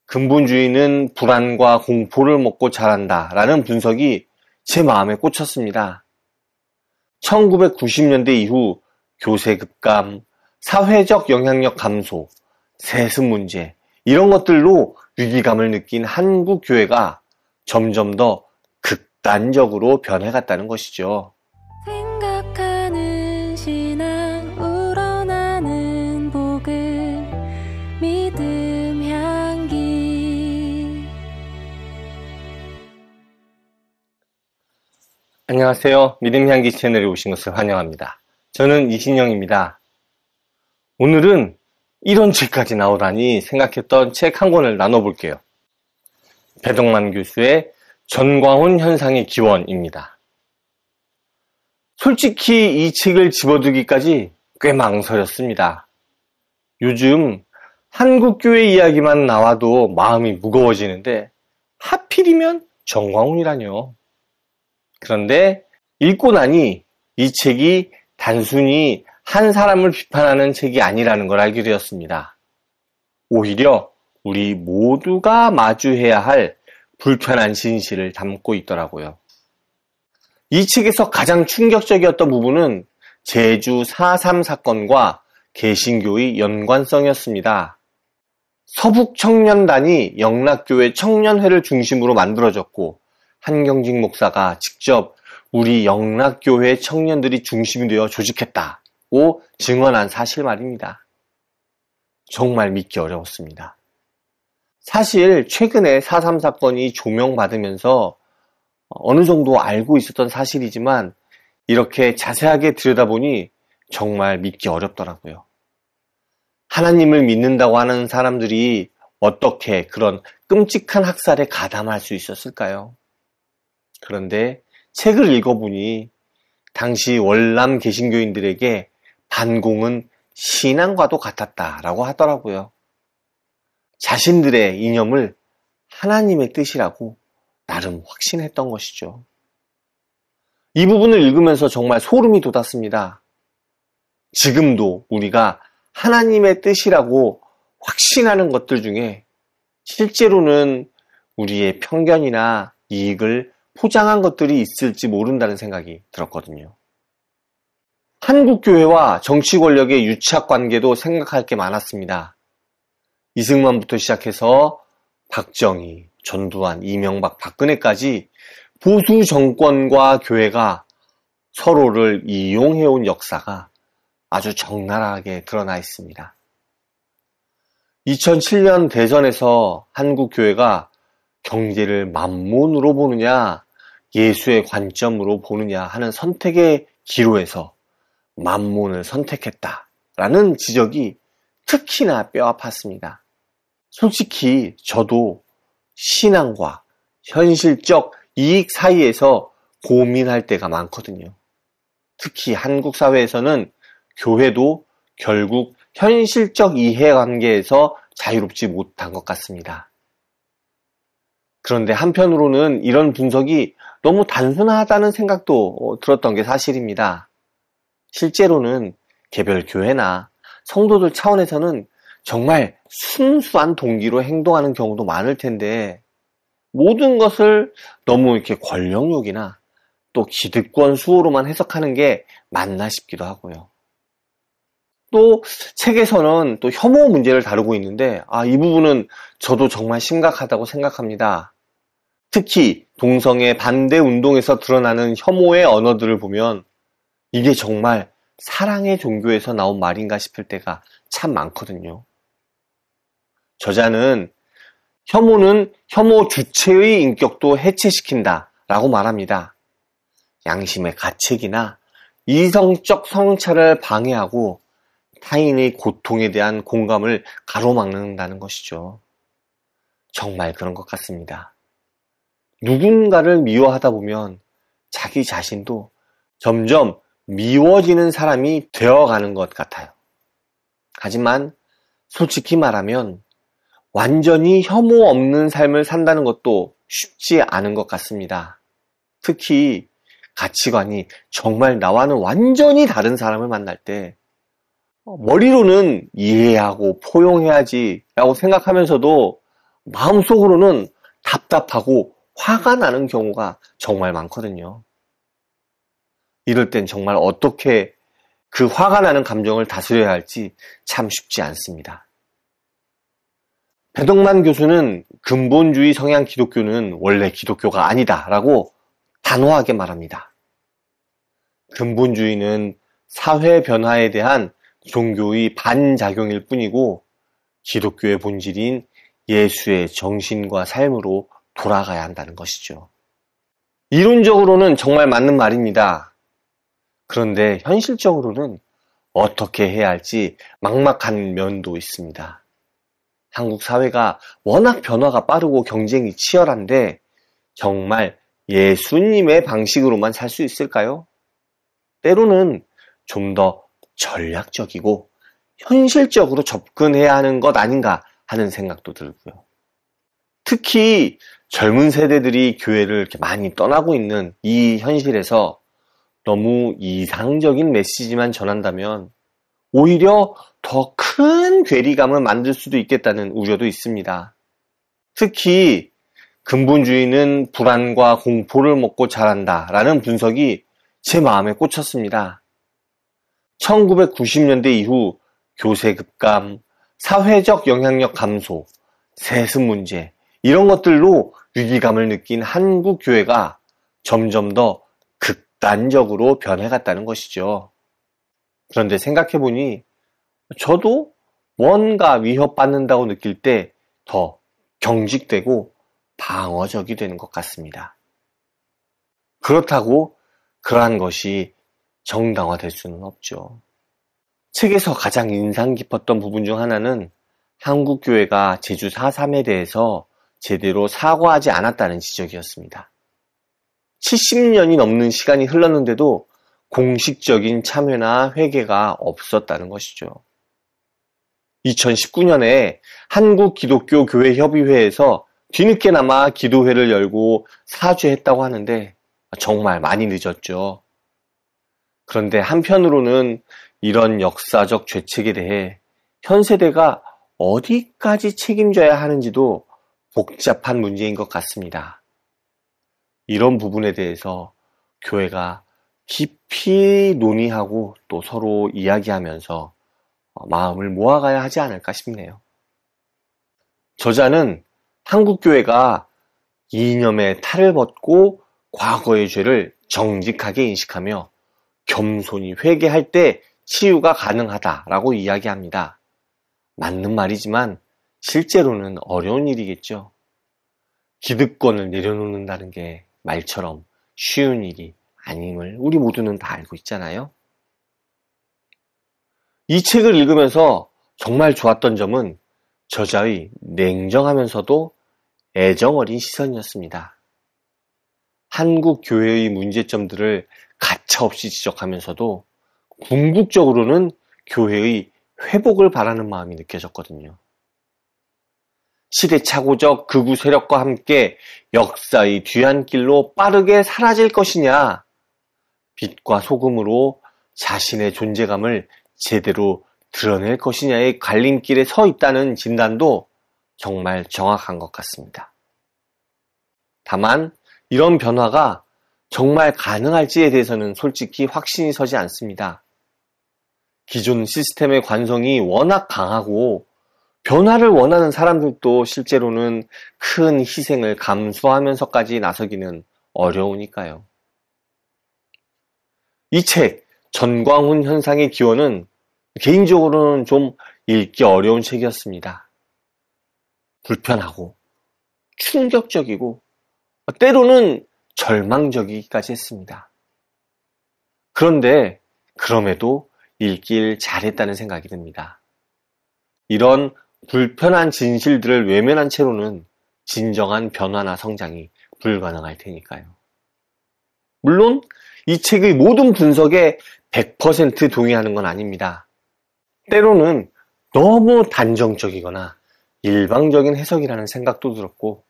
근본주의는 불안과 공포를 먹고 자란다 라는 분석이 제 마음에 꽂혔습니다. 1990년대 이후 교세 급감, 사회적 영향력 감소, 세습 문제 이런 것들로 위기감을 느낀 한국 교회가 점점 더 극단적으로 변해갔다는 것이죠. 생각하는 신앙 우러나는 복음 믿음 향기. 안녕하세요. 믿음 향기 채널에 오신 것을 환영합니다. 저는 이신영입니다. 오늘은 이런 책까지 나오다니 생각했던 책 한 권을 나눠볼게요. 배덕만 교수의 전광훈 현상의 기원입니다. 솔직히 이 책을 집어두기까지 꽤 망설였습니다. 요즘 한국교회 이야기만 나와도 마음이 무거워지는데 하필이면 전광훈이라뇨. 그런데 읽고 나니 이 책이 단순히 한 사람을 비판하는 책이 아니라는 걸 알게 되었습니다. 오히려 우리 모두가 마주해야 할 불편한 진실을 담고 있더라고요. 이 책에서 가장 충격적이었던 부분은 제주 4.3 사건과 개신교의 연관성이었습니다. 서북청년단이 영락교회 청년회를 중심으로 만들어졌고 한경직 목사가 직접 우리 영락교회 청년들이 중심이 되어 조직했다고 증언한 사실 말입니다. 정말 믿기 어려웠습니다. 사실 최근에 4.3 사건이 조명받으면서 어느 정도 알고 있었던 사실이지만 이렇게 자세하게 들여다보니 정말 믿기 어렵더라고요. 하나님을 믿는다고 하는 사람들이 어떻게 그런 끔찍한 학살에 가담할 수 있었을까요? 그런데 책을 읽어보니 당시 월남 개신교인들에게 반공은 신앙과도 같았다라고 하더라고요. 자신들의 이념을 하나님의 뜻이라고 나름 확신했던 것이죠. 이 부분을 읽으면서 정말 소름이 돋았습니다. 지금도 우리가 하나님의 뜻이라고 확신하는 것들 중에 실제로는 우리의 편견이나 이익을 포장한 것들이 있을지 모른다는 생각이 들었거든요. 한국교회와 정치 권력의 유착 관계도 생각할 게 많았습니다. 이승만부터 시작해서 박정희, 전두환, 이명박, 박근혜까지 보수 정권과 교회가 서로를 이용해온 역사가 아주 적나라하게 드러나 있습니다. 2007년 대선에서 한국교회가 경제를 만문으로 보느냐, 예수의 관점으로 보느냐 하는 선택의 기로에서 만문을 선택했다라는 지적이 특히나 뼈 아팠습니다. 솔직히 저도 신앙과 현실적 이익 사이에서 고민할 때가 많거든요. 특히 한국 사회에서는 교회도 결국 현실적 이해관계에서 자유롭지 못한 것 같습니다. 그런데 한편으로는 이런 분석이 너무 단순하다는 생각도 들었던 게 사실입니다. 실제로는 개별 교회나 성도들 차원에서는 정말 순수한 동기로 행동하는 경우도 많을 텐데 모든 것을 너무 이렇게 권력욕이나 또 기득권 수호로만 해석하는 게 맞나 싶기도 하고요. 또 책에서는 또 혐오 문제를 다루고 있는데 이 부분은 저도 정말 심각하다고 생각합니다. 특히 동성애 반대 운동에서 드러나는 혐오의 언어들을 보면 이게 정말 사랑의 종교에서 나온 말인가 싶을 때가 참 많거든요. 저자는 혐오는 혐오 주체의 인격도 해체시킨다 라고 말합니다. 양심의 가책이나 이성적 성찰을 방해하고 타인의 고통에 대한 공감을 가로막는다는 것이죠. 정말 그런 것 같습니다. 누군가를 미워하다 보면 자기 자신도 점점 미워지는 사람이 되어가는 것 같아요. 하지만 솔직히 말하면 완전히 혐오 없는 삶을 산다는 것도 쉽지 않은 것 같습니다. 특히 가치관이 정말 나와는 완전히 다른 사람을 만날 때 머리로는 이해하고 포용해야지 라고 생각하면서도 마음속으로는 답답하고 화가 나는 경우가 정말 많거든요. 이럴 땐 정말 어떻게 그 화가 나는 감정을 다스려야 할지 참 쉽지 않습니다. 배덕만 교수는 근본주의 성향 기독교는 원래 기독교가 아니다라고 단호하게 말합니다. 근본주의는 사회 변화에 대한 종교의 반작용일 뿐이고 기독교의 본질인 예수의 정신과 삶으로 돌아가야 한다는 것이죠. 이론적으로는 정말 맞는 말입니다. 그런데 현실적으로는 어떻게 해야 할지 막막한 면도 있습니다. 한국 사회가 워낙 변화가 빠르고 경쟁이 치열한데 정말 예수님의 방식으로만 살 수 있을까요? 때로는 좀 더 전략적이고 현실적으로 접근해야 하는 것 아닌가 하는 생각도 들고요. 특히 젊은 세대들이 교회를 이렇게 많이 떠나고 있는 이 현실에서 너무 이상적인 메시지만 전한다면 오히려 더 큰 괴리감을 만들 수도 있겠다는 우려도 있습니다. 특히 근본주의는 불안과 공포를 먹고 자란다라는 분석이 제 마음에 꽂혔습니다. 1990년대 이후 교세 급감, 사회적 영향력 감소, 세습 문제 이런 것들로 위기감을 느낀 한국 교회가 점점 더 극단적으로 변해갔다는 것이죠. 그런데 생각해보니 저도 뭔가 위협받는다고 느낄 때 더 경직되고 방어적이 되는 것 같습니다. 그렇다고 그러한 것이 정당화될 수는 없죠. 책에서 가장 인상 깊었던 부분 중 하나는 한국 교회가 제주 4.3에 대해서 제대로 사과하지 않았다는 지적이었습니다. 70년이 넘는 시간이 흘렀는데도 공식적인 참여나 회개가 없었다는 것이죠. 2019년에 한국기독교교회협의회에서 뒤늦게나마 기도회를 열고 사죄했다고 하는데 정말 많이 늦었죠. 그런데 한편으로는 이런 역사적 죄책에 대해 현 세대가 어디까지 책임져야 하는지도 복잡한 문제인 것 같습니다. 이런 부분에 대해서 교회가 깊이 논의하고 또 서로 이야기하면서 마음을 모아가야 하지 않을까 싶네요. 저자는 한국교회가 이념의 탈을 벗고 과거의 죄를 정직하게 인식하며 겸손히 회개할 때 치유가 가능하다라고 이야기합니다. 맞는 말이지만 실제로는 어려운 일이겠죠. 기득권을 내려놓는다는 게 말처럼 쉬운 일이 아님을 우리 모두는 다 알고 있잖아요. 이 책을 읽으면서 정말 좋았던 점은 저자의 냉정하면서도 애정어린 시선이었습니다. 한국 교회의 문제점들을 가차없이 지적하면서도 궁극적으로는 교회의 회복을 바라는 마음이 느껴졌거든요. 시대착오적 극우 세력과 함께 역사의 뒤안길로 빠르게 사라질 것이냐, 빛과 소금으로 자신의 존재감을 제대로 드러낼 것이냐의 갈림길에 서 있다는 진단도 정말 정확한 것 같습니다. 다만 이런 변화가 정말 가능할지에 대해서는 솔직히 확신이 서지 않습니다. 기존 시스템의 관성이 워낙 강하고 변화를 원하는 사람들도 실제로는 큰 희생을 감수하면서까지 나서기는 어려우니까요. 이 책, 전광훈 현상의 기원은 개인적으로는 좀 읽기 어려운 책이었습니다. 불편하고 충격적이고 때로는 절망적이기까지 했습니다. 그런데 그럼에도 읽길 잘했다는 생각이 듭니다. 이런 불편한 진실들을 외면한 채로는 진정한 변화나 성장이 불가능할 테니까요. 물론 이 책의 모든 분석에 100% 동의하는 건 아닙니다. 때로는 너무 단정적이거나 일방적인 해석이라는 생각도 들었고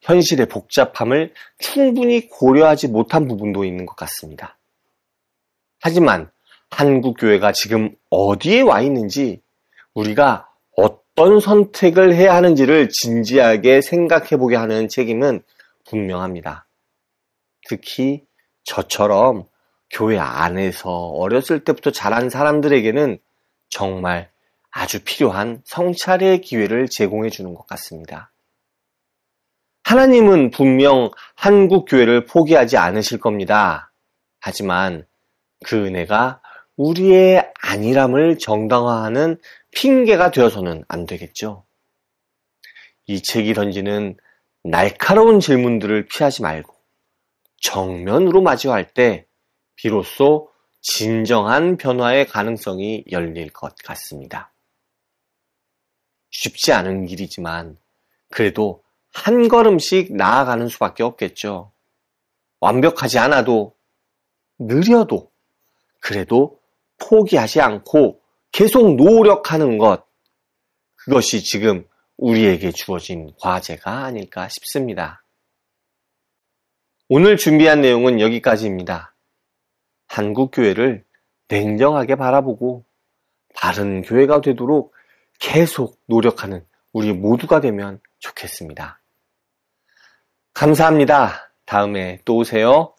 현실의 복잡함을 충분히 고려하지 못한 부분도 있는 것 같습니다. 하지만 한국 교회가 지금 어디에 와 있는지 우리가 어떤 선택을 해야 하는지를 진지하게 생각해 보게 하는 책임은 분명합니다. 특히 저처럼 교회 안에서 어렸을 때부터 자란 사람들에게는 정말 아주 필요한 성찰의 기회를 제공해 주는 것 같습니다. 하나님은 분명 한국 교회를 포기하지 않으실 겁니다. 하지만 그 은혜가 우리의 안일함을 정당화하는 핑계가 되어서는 안 되겠죠. 이 책이 던지는 날카로운 질문들을 피하지 말고 정면으로 마주할 때 비로소 진정한 변화의 가능성이 열릴 것 같습니다. 쉽지 않은 길이지만 그래도 한 걸음씩 나아가는 수밖에 없겠죠. 완벽하지 않아도 느려도 그래도 포기하지 않고 계속 노력하는 것, 그것이 지금 우리에게 주어진 과제가 아닐까 싶습니다. 오늘 준비한 내용은 여기까지입니다. 한국 교회를 냉정하게 바라보고 바른 교회가 되도록 계속 노력하는 우리 모두가 되면 좋겠습니다. 감사합니다. 다음에 또 오세요.